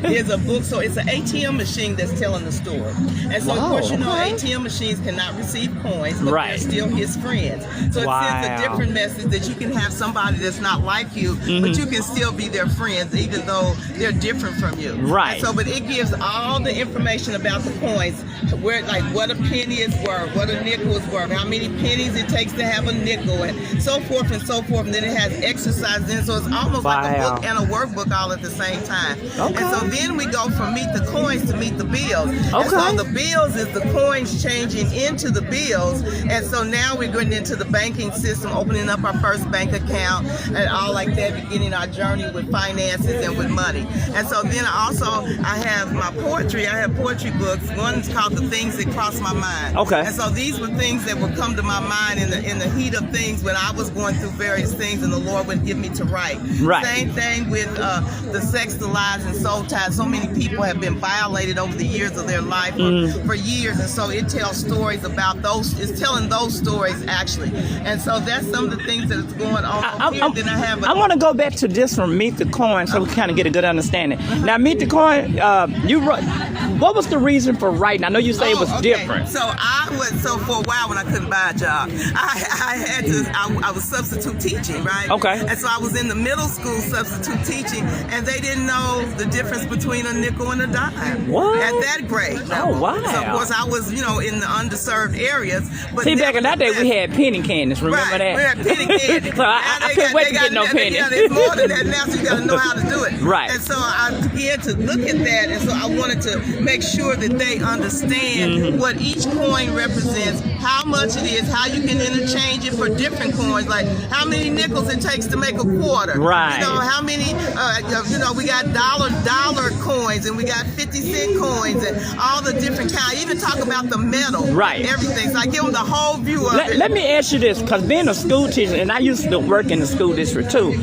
is a book. So it's an ATM machine that's telling the story. And so, of course, you know, ATM machines cannot receive coins, but they're still his friends. So it sends a different message that you can have somebody that's not like you, but you can still be their friends, even though they're different from you. Right. And so, but it gives all the information about the coins, where, like, what a penny is worth, what a nickel is worth, how many pennies it takes to have a nickel, and so forth and so forth. And then it has exercises in, so it's almost like a book and a workbook all at the same time. And so then we go from meet the coins to meet the bills. And so the bills is the coins changing into the bills. And so now we're going into the banking system, opening up our first bank account and all like that, beginning our journey with finances and with money. And so then I have my poetry. I have poetry books. One is called The Things That Cross My Mind. And so these were things that would come to my mind in the heat of things when I was going through various things, and the Lord would give me to write. Same thing with the sex, the lies, and soul ties. So many people have been violated over the years of their life for years, and so it tells stories about those. It's telling those stories actually, and so that's some of the things that is going on here. Then I want to go back to this from Meet the Coin, so we kind of get a good understanding. Now, Meet the Coin, you wrote. What was the reason for writing? I know you say it was different. So for a while when I couldn't buy a job, I was substitute teaching, right? And so I was in the middle school substitute teaching, and they didn't know the difference between a nickel and a dime at that grade. So of course I was, you know, in the underserved areas. But see, back in that day we had penny candies. Remember that? We had penny candy. So I couldn't wait to get no penny. Yeah, it's more than that now, so you got to know how to do it. And so I began to look at that, and so I wanted to make sure that they understand what each coin represents, how much it is, how you can interchange it for different coins, like how many nickels it takes to make a quarter. You know, how many, you know, we got dollar coins, and we got 50-cent coins, and all the different kinds. I even talk about the metal, everything. So I give them the whole view of it. Let me ask you this, because being a school teacher, and I used to work in the school district too,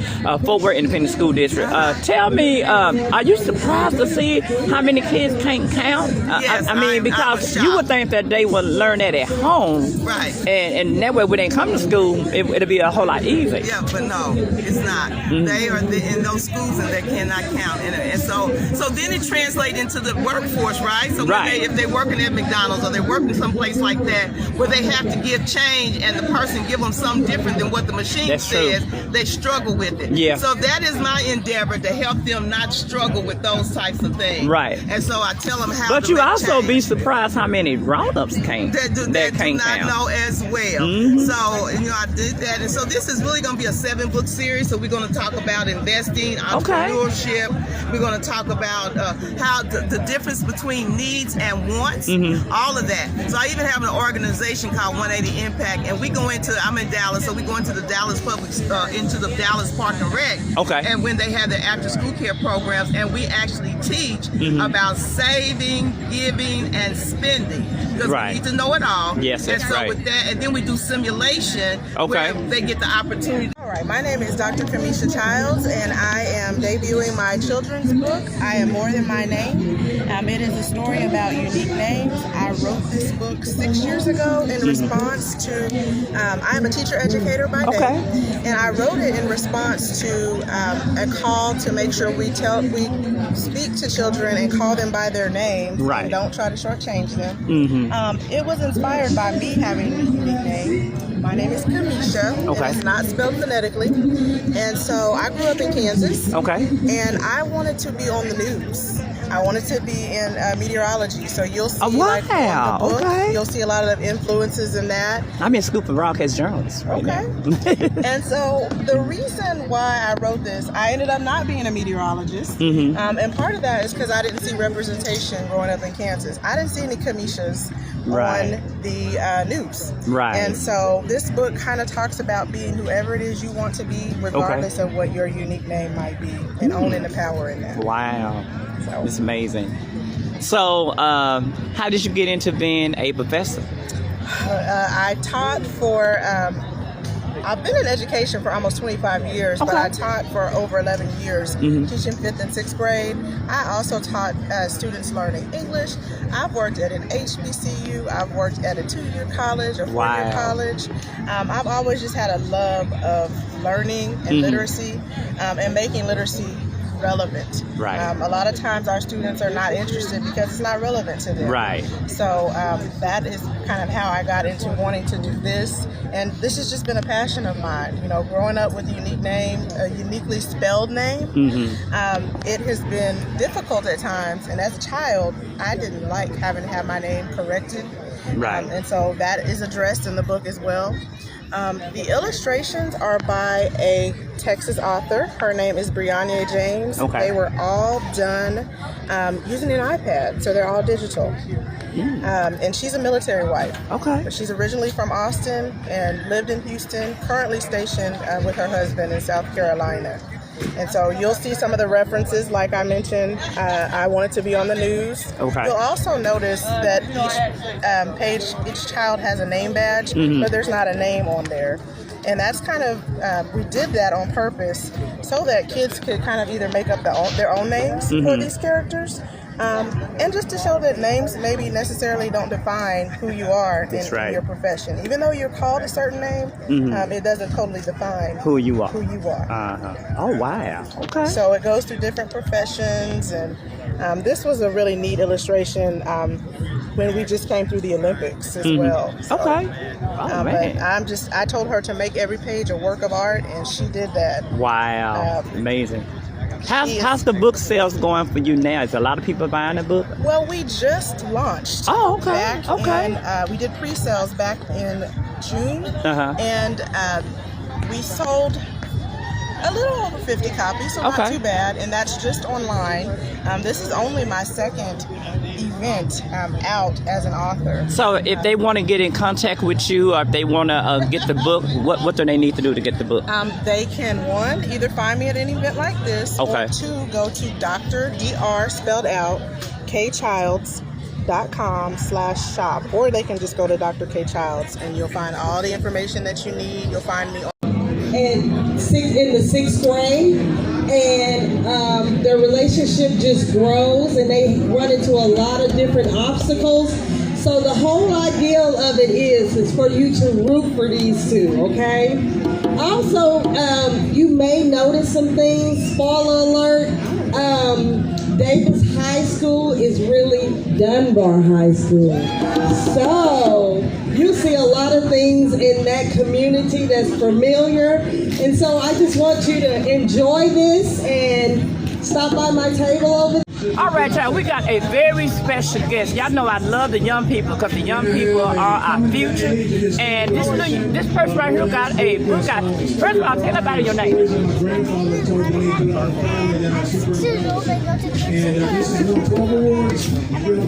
Fort Worth Independent School District. Tell me, are you surprised to see how many kids can't count? Yes, I mean, because you would think that they would learn that at home, and that way when they come to school, it'll be a whole lot easier. Yeah, but no, it's not. They are in those schools and they cannot count, and so then it translates into the workforce, right? So if they're working at McDonald's or they're working someplace like that where they have to give change, and the person give them something different than what the machine says, they struggle with it. So that is my endeavor, to help them not struggle with those types of things. And so I tell them how. But you also be surprised how many grown-ups can't count. Know as well. So, you know, I did that, and so this is really going to be a 7-book series. So we're going to talk about investing, entrepreneurship. We're going to talk about how the difference between needs and wants, all of that. So I even have an organization called 180 Impact, and we go into, I'm in Dallas, so we go into the Dallas into the Dallas Park and Rec. And when they have their after-school care programs, and we actually teach about saving, giving, and spending, because we need to know it all. And so with that, and then we do simulation where they get the opportunity. All right, my name is Dr. Kamisha Childs, and I am debuting my children's book, I Am More Than My Name. It is a story about unique names. I wrote this book 6 years ago in response to, I am a teacher educator by day, and I wrote it in response to a call to make sure we speak to children and call them by their name, and don't try to shortchange them. It was inspired by me having a unique name. My name is Kamisha, and it's not spelled phonetically, and so I grew up in Kansas, and I wanted to be on the news. I wanted to be in meteorology, so you'll see like on the book, you'll see a lot of influences in that. I'm in Scoop and Broadcast journalist right now. And so the reason why I wrote this, I ended up not being a meteorologist, and part of that is because I didn't see representation growing up in Kansas. I didn't see any Kamishas on the news. And so this book kind of talks about being whoever it is you want to be, regardless of what your unique name might be, and owning the power in that. So. It's amazing. So how did you get into being a professor? I taught for I've been in education for almost 25 years, but I taught for over 11 years, teaching 5th and 6th grade. I also taught students learning English. I've worked at an HBCU. I've worked at a 2-year college, a 4-year college. I've always just had a love of learning and literacy, and making literacy relevant. Right. A lot of times our students are not interested because it's not relevant to them. Right. So that is kind of how I got into wanting to do this. And this has just been a passion of mine. You know, growing up with a unique name, a uniquely spelled name, it has been difficult at times. And as a child, I didn't like having to have my name corrected. Right. And so that is addressed in the book as well. The illustrations are by a Texas author. Her name is Brianna James. Okay. They were all done using an iPad, so they're all digital. And she's a military wife. Okay. She's originally from Austin and lived in Houston, currently stationed with her husband in South Carolina. And so you'll see some of the references, like I mentioned, I wanted to be on the news. Okay. You'll also notice that each page, each child has a name badge, but there's not a name on there. And that's kind of, we did that on purpose so that kids could kind of either make up their own names for these characters, and just to show that names maybe necessarily don't define who you are in your profession. Even though you're called a certain name, it doesn't totally define who you are. Oh, wow. Okay. So it goes through different professions, and this was a really neat illustration when we just came through the Olympics as well. So, okay. Oh, man. But I told her to make every page a work of art, and she did that. Wow. Amazing. How's the book sales going for you now? Is a lot of people buying the book? Well, we just launched. Oh, okay. We did pre-sales back in June, and we sold a little over 50 copies, so not too bad, and that's just online. This is only my second event out as an author. So if they want to get in contact with you, or if they want to get the book, what do they need to do to get the book? They can, one, either find me at an event like this, or two, go to Dr. Dr. spelled out, kchilds.com/shop, or they can just go to Dr. K Childs and you'll find all the information that you need. You'll find me in the sixth grade, and their relationship just grows, and they run into a lot of different obstacles. So the whole idea of it is for you to root for these two, okay? Also, you may notice some things. Spoiler alert, Davis High School is really Dunbar High School. So you see a lot of things in that community that's familiar. And so I just want you to enjoy this and stop by my table over there. All right, y'all, we got a very special guest. Y'all know I love the young people because the young people are our future. And this person right here got first of all, tell everybody your name. My grandfather told me and this is 12 awards, real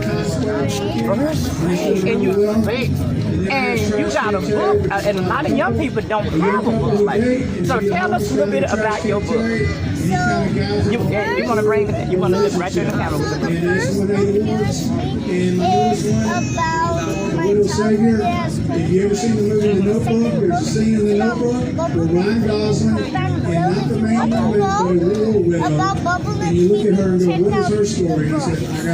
And you got a book, and a lot of young people don't have a book like that. So tell us a little bit about your book. You want to bring it? You want to live right there in the camera with the book? It's about Little Savior. If you ever seen the movie The Notebook, there's a scene in The Notebook where Ryan Gosling and not the main woman, but a little widow. And you look at her and go, what is her story? And I said, I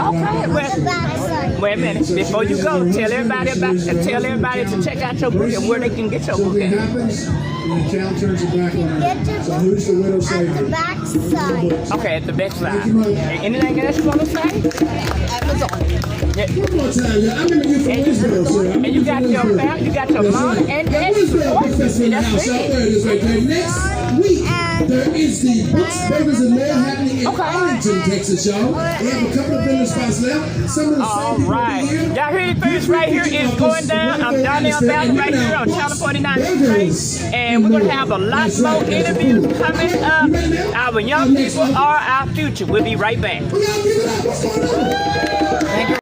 got wait a minute. Before you go, tell everybody to check out your book and where they can get your book at. Happens when the child turns it back on her. So who's the Widow Savior? At the back side. Okay, at the back side. Anything else you want to say? Amazon. Yeah. One more time, I'm going to get from Israel, sir. And you got your family, you got your mom and dad. That's it. Next week, there is the Books, Burgers, and Mail happening in Arlington, Texas, y'all. We have a couple of vendor spots left. Some of the all right. Y'all hear the first right here is going down. I'm Donnie B Tv right here on Channel 49 Street. And we're going to have a lot more interviews coming up. Our young people are our future. We'll be right back. Thank you.